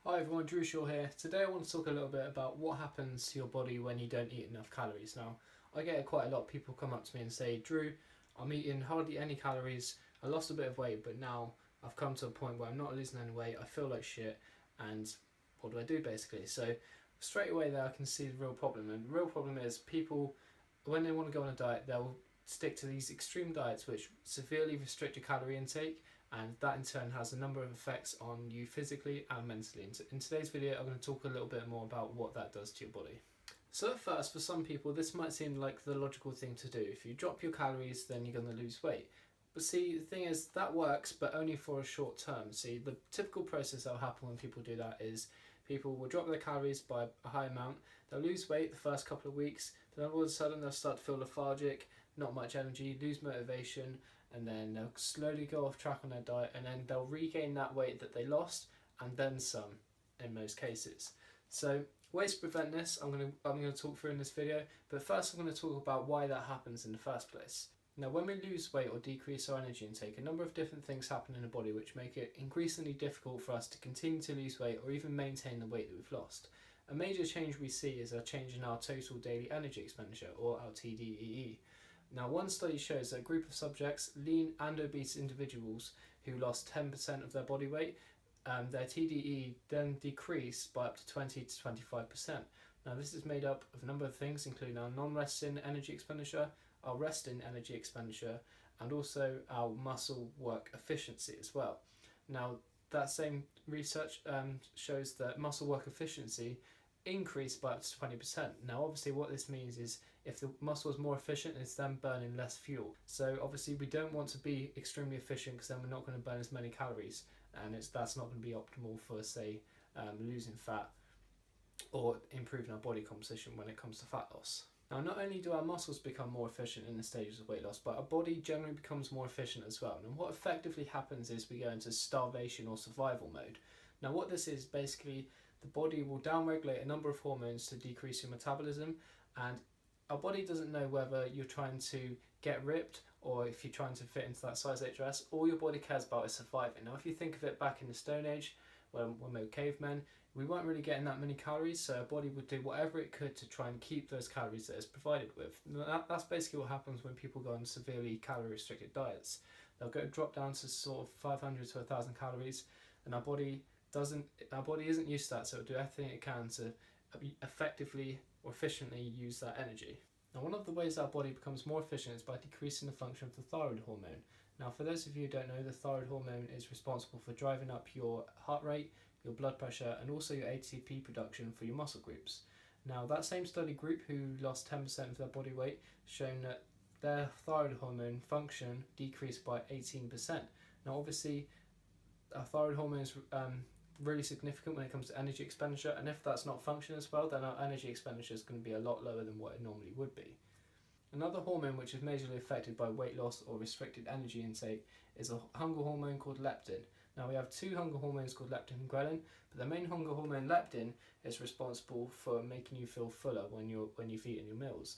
Hi everyone, Drew Shaw here. Today I want to talk a little bit about what happens to your body when you don't eat enough calories. Now, I get quite a lot of people come up to me and say, Drew, I'm eating hardly any calories, I lost a bit of weight, but now I've come to a point where I'm not losing any weight, I feel like shit, and what do I do basically? So straight away there I can see the real problem, and the real problem is people, when they want to go on a diet, they'll stick to these extreme diets which severely restrict your calorie intake, and that in turn has a number of effects on you physically and mentally. In today's video I'm going to talk a little bit more about what that does to your body. So at first, for some people this might seem like the logical thing to do. If you drop your calories then you're going to lose weight. But see, the thing is, that works, but only for a short term. See, the typical process that will happen when people do that is people will drop their calories by a high amount, they'll lose weight the first couple of weeks, then all of a sudden they'll start to feel lethargic, not much energy, lose motivation, and then they'll slowly go off track on their diet, and then they'll regain that weight that they lost, and then some, in most cases. So ways to prevent this, I'm going to talk through in this video, but first I'm going to talk about why that happens in the first place. Now, when we lose weight or decrease our energy intake, a number of different things happen in the body which make it increasingly difficult for us to continue to lose weight or even maintain the weight that we've lost. A major change we see is a change in our total daily energy expenditure, or our TDEE. Now, one study shows that a group of subjects, lean and obese individuals who lost 10% of their body weight, their TDEE then decreased by up to 20 to 25%. Now, this is made up of a number of things, including our non-resting energy expenditure, our resting energy expenditure, and also our muscle work efficiency as well. Now, that same research shows that muscle work efficiency increased by up to 20%. Now, obviously what this means is if the muscle is more efficient, it's then burning less fuel. So obviously we don't want to be extremely efficient, because then we're not going to burn as many calories, and that's not going to be optimal for, say, losing fat or improving our body composition when it comes to fat loss. Now, not only do our muscles become more efficient in the stages of weight loss, but our body generally becomes more efficient as well. And what effectively happens is we go into starvation or survival mode. Now, what this is, basically, the body will downregulate a number of hormones to decrease your metabolism, and our body doesn't know whether you're trying to get ripped or if you're trying to fit into that size 8 dress. All your body cares about is surviving. Now, if you think of it back in the Stone Age, when we were cavemen, we weren't really getting that many calories, so our body would do whatever it could to try and keep those calories that it's provided with. That's basically what happens when people go on severely calorie restricted diets. They'll drop down to sort of 500 to 1,000 calories, and our body isn't used to that, so it'll do everything it can to effectively or efficiently use that energy. Now, one of the ways our body becomes more efficient is by decreasing the function of the thyroid hormone. Now, for those of you who don't know, the thyroid hormone is responsible for driving up your heart rate, your blood pressure, and also your ATP production for your muscle groups. Now, that same study group who lost 10% of their body weight shown that their thyroid hormone function decreased by 18%. Now, obviously, our thyroid hormone is really significant when it comes to energy expenditure, and if that's not functioning as well, then our energy expenditure is going to be a lot lower than what it normally would be. Another hormone which is majorly affected by weight loss or restricted energy intake is a hunger hormone called leptin. Now, we have two hunger hormones called leptin and ghrelin, but the main hunger hormone, leptin, is responsible for making you feel fuller when you've eaten your meals.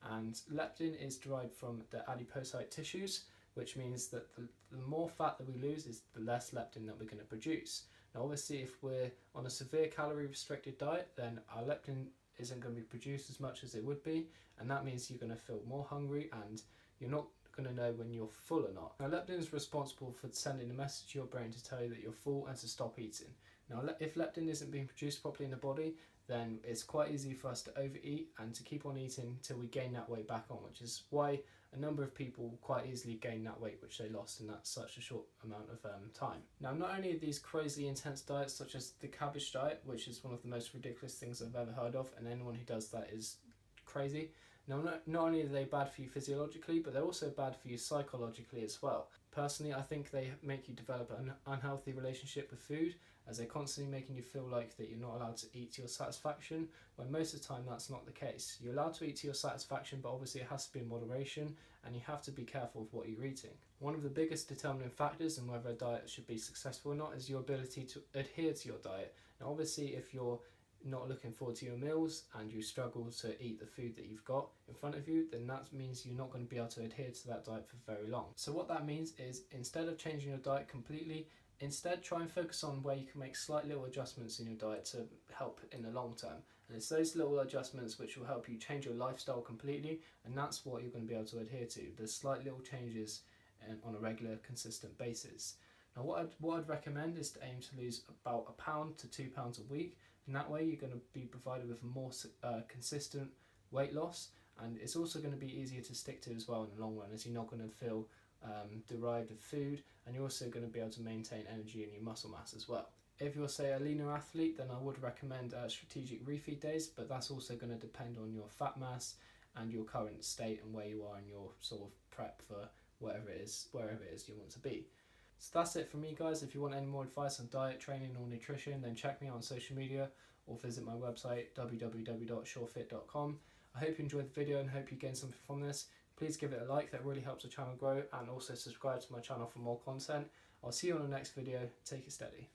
And leptin is derived from the adipocyte tissues, which means that the more fat that we lose is the less leptin that we're going to produce. Now, obviously, if we're on a severe calorie restricted diet, then our leptin isn't going to be produced as much as it would be, and that means you're going to feel more hungry and you're not going to know when you're full or not. Now, leptin is responsible for sending a message to your brain to tell you that you're full and to stop eating. Now, if leptin isn't being produced properly in the body, then it's quite easy for us to overeat and to keep on eating until we gain that weight back on, which is why a number of people quite easily gain that weight which they lost in that such a short amount of time. Now, not only are these crazy intense diets such as the cabbage diet, which is one of the most ridiculous things I've ever heard of, and anyone who does that is crazy. Now, not only are they bad for you physiologically, but they're also bad for you psychologically as well. Personally, I think they make you develop an unhealthy relationship with food, as they're constantly making you feel like that you're not allowed to eat to your satisfaction, when most of the time that's not the case. You're allowed to eat to your satisfaction, but obviously it has to be in moderation, and you have to be careful of what you're eating. One of the biggest determining factors in whether a diet should be successful or not is your ability to adhere to your diet. Now, obviously, if you're not looking forward to your meals and you struggle to eat the food that you've got in front of you, then that means you're not going to be able to adhere to that diet for very long. So what that means is, instead of changing your diet completely, Instead, try and focus on where you can make slight little adjustments in your diet to help in the long term. And it's those little adjustments which will help you change your lifestyle completely, and that's what you're going to be able to adhere to. The slight little changes on a regular, consistent basis. Now, what I'd recommend is to aim to lose about £1 to £2 a week, and that way you're going to be provided with a more consistent weight loss, and it's also going to be easier to stick to as well in the long run, as you're not going to feel deprived of food, and you're also going to be able to maintain energy in your muscle mass as well. If you're, say, a leaner athlete, then I would recommend strategic refeed days, but that's also going to depend on your fat mass and your current state and where you are in your sort of prep for wherever it is you want to be. So that's it from me, guys. If you want any more advice on diet, training or nutrition, then check me out on social media or visit my website www.surefit.com. I hope you enjoyed the video and hope you gained something from this. Please give it a like, that really helps the channel grow, and also subscribe to my channel for more content. I'll see you on the next video. Take it steady.